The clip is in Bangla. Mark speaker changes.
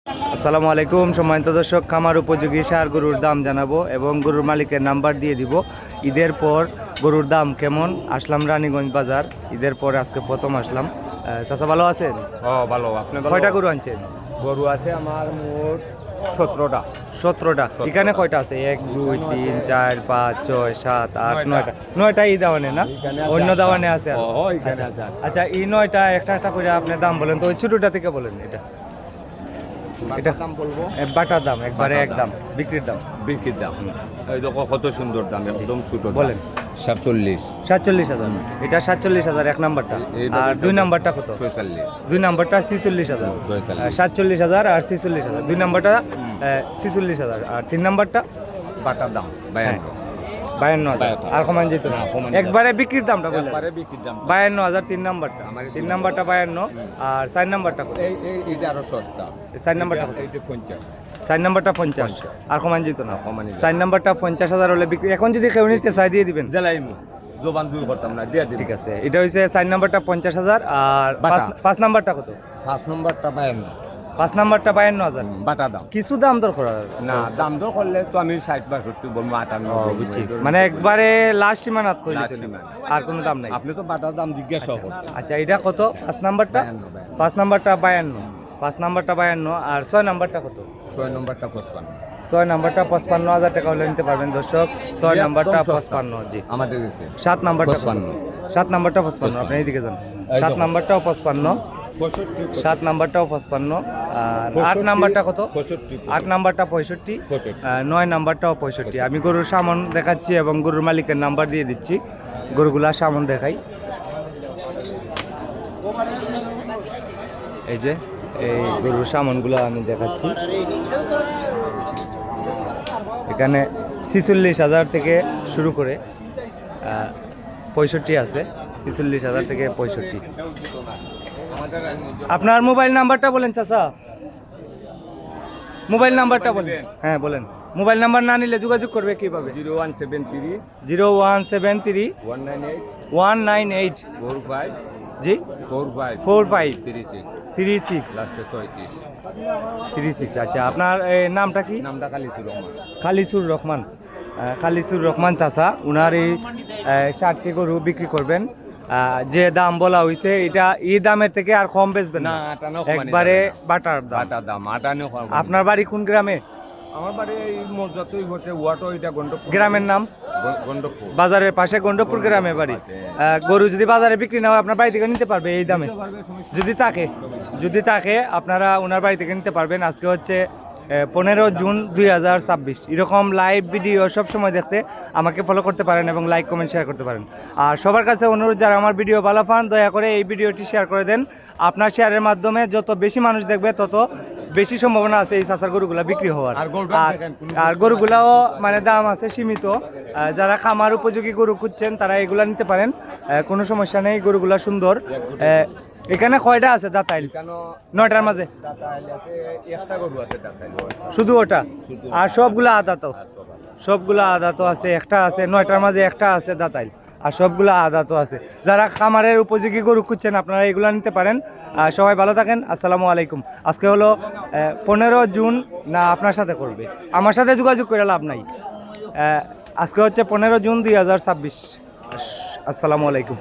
Speaker 1: আসসালামু আলাইকুম সম্মানিত দর্শক, খামার উপযোগী সার গরুর দাম জানাবো এবং গরুর মালিকের নাম্বার দিয়ে দিব। ঈদের পর গরুর দাম কেমন, আসলাম রানীগঞ্জ বাজার। ঈদের পর আজকে প্রথম আসলাম। চাচা ভালো আছেন?
Speaker 2: ভালো। আপনি
Speaker 1: কয়টা গরু আনছেন?
Speaker 2: গরু আছে আমার মোট 17টা।
Speaker 1: 17টা। এখানে কয়টা আছে? 1 2 3 4 5 6 7 8 9টা। 9টা এই দাওয়ানে না, অন্য দাওয়ানে আছে আর? আচ্ছা, এই 9টা একটা একটা করে আপনি দাম বলেন তো। ওই ছোটটা থেকে বলেন। এটা
Speaker 2: দাম বলবো,
Speaker 1: বাটার দাম একবারে একদম বিক্রির দাম।
Speaker 2: বিক্রির দাম এই দেখো কত সুন্দর দাম, একদম ছোট।
Speaker 1: বলেন 47,000। এটা 47,000 এক নাম্বারটা। আর দুই নাম্বারটা কত?
Speaker 2: 46।
Speaker 1: দুই নাম্বারটা 46,000। 47,000 আর 46,000। দুই নাম্বারটা 46,000 আর তিন নাম্বারটা
Speaker 2: বাটার দাম
Speaker 1: 52,000। আর কমান যেত না, একবারে বিক্রির দামটা বলেন।
Speaker 2: একবারে বিক্রির দাম
Speaker 1: 52,000 তিন নাম্বারটা। তিন নাম্বারটা 52 আর চার নাম্বারটা কত?
Speaker 2: এইটা আরো সস্তা।
Speaker 1: চার নাম্বারটা কত?
Speaker 2: এইটা 50।
Speaker 1: চার নাম্বারটা 50 আর কমান যেত না। চার নাম্বারটা 50,000 হলে বিক্রি। এখন যদি কেউ নিতে চাই দিয়ে দিবেন?
Speaker 2: জেলাইমু জবান দুই করতাম না, দিয়ে দিই।
Speaker 1: ঠিক আছে, এটা হইছে চার নাম্বারটা 50,000 আর পাঁচ নাম্বারটা কত?
Speaker 2: 5 নম্বরটা 52।
Speaker 1: 5 নাম্বারটা 52,000।
Speaker 2: বাটা দাম
Speaker 1: কিছু দাম দর করার
Speaker 2: না, দাম দর করলে তো আমি 60-62 বলবো, 58
Speaker 1: বুঝছি, মানে একবারে লাস্ট সীমানাত কইলেছেন,
Speaker 2: লাস্ট সীমানা।
Speaker 1: আর কোনো দাম নাই।
Speaker 2: আপনি তো বাটার দাম জিজ্ঞাসা করুন।
Speaker 1: আচ্ছা, এটা কত? 5 নাম্বারটা
Speaker 2: 52।
Speaker 1: 5 নাম্বারটা 52। 5 নাম্বারটা 52 আর 6 নাম্বারটা কত?
Speaker 2: 6 নম্বরটা 55।
Speaker 1: 6 নাম্বারটা 55,000 টাকা হলে নিতে পারবেন দর্শক। 6 নাম্বারটা 55। জি,
Speaker 2: আমাদের কাছে
Speaker 1: 7 নাম্বারটা
Speaker 2: 55।
Speaker 1: 7 নাম্বারটা 55। আপনি এইদিকে যান। 7 নাম্বারটাও 55। 7 নাম্বারটাও 55 আর 8 নাম্বারটা কত? 8 নাম্বারটা 65। 9 নাম্বারটাও 65। আমি গরুর সামন দেখাচ্ছি এবং গরুর মালিকের নাম্বার দিয়ে দিচ্ছি। গরুগুলা সামন দেখাই। এই যে এই গরুর সামনগুলো আমি দেখাচ্ছি। এখানে 46,000 থেকে শুরু করে 65 আছে। 46,000 থেকে 65। আপনার মোবাইল নাম্বারটা বলেন চাচা, মোবাইল নাম্বারটা বলেন। হ্যাঁ বলেন। মোবাইল নাম্বার না নিলে যোগাযোগ করবে কিভাবে?
Speaker 2: 0173
Speaker 1: 0173 198
Speaker 2: 45
Speaker 1: জি 45
Speaker 2: 36
Speaker 1: 36
Speaker 2: লাস্টে
Speaker 1: 36। আচ্ছা, আপনার নামটা কি?
Speaker 2: নামটা কালিসুর রহমান।
Speaker 1: খালিসুর রহমান। খালিসুর রহমান চাচা, উনার এই 60টি গরু বিক্রি করবেন। যে দাম বলা হয়েছে এটা এই দামের থেকে আর কম বেচবেন না, একবারে বাটার দাম। আপনার বাড়ি কোন গ্রামে?
Speaker 2: আমার বাড়ি এই মসজিদই হচ্ছে ওয়াটো, এটা গন্ডপুর।
Speaker 1: গ্রামের নাম?
Speaker 2: গন্ডপুর।
Speaker 1: বাজারের পাশে গন্ডপুর গ্রামে বাড়ি। গরু যদি বাজারে বিক্রি না হয় আপনার বাড়ি থেকে নিতে পারবে এই দামে? যদি থাকে আপনারা ওনার বাড়ি থেকে নিতে পারবেন। আজকে হচ্ছে 15 জুন 2026। এরকম লাইভ ভিডিও সবসময় দেখতে আমাকে ফলো করতে পারেন এবং লাইক কমেন্ট শেয়ার করতে পারেন। আর সবার কাছে অনুরোধ, যারা আমার ভিডিও ভালো পান দয়া করে এই ভিডিওটি শেয়ার করে দেন। আপনার শেয়ারের মাধ্যমে যত বেশি মানুষ দেখবে তত বেশি সম্ভাবনা আছে এই চাচার গরুগুলা বিক্রি হওয়ার। আর গরুগুলাও মানে দাম আছে সীমিত। যারা খামার উপযোগী গরু খুঁজছেন তারা এগুলা নিতে পারেন, কোনো সমস্যা নেই। গরুগুলা সুন্দর। এখানে কয়টা আছে দাঁতাইল? 9টার মাঝে শুধু ওটা, আর সবগুলা আদা তো? সবগুলা আদা তো আছে। একটা আছে 9টার মাঝে, একটা আছে দাঁতাইল, আর সবগুলা আদা তো আছে। যারা খামারের উপযোগী গরু খুঁজছেন আপনারা এগুলো নিতে পারেন। সবাই ভালো থাকেন। আসসালামু আলাইকুম। আজকে হলো 15 জুন। না, আপনার সাথে করবে, আমার সাথে যোগাযোগ করে লাভ নাই। আজকে হচ্ছে 15 জুন 2026। আসসালামু আলাইকুম।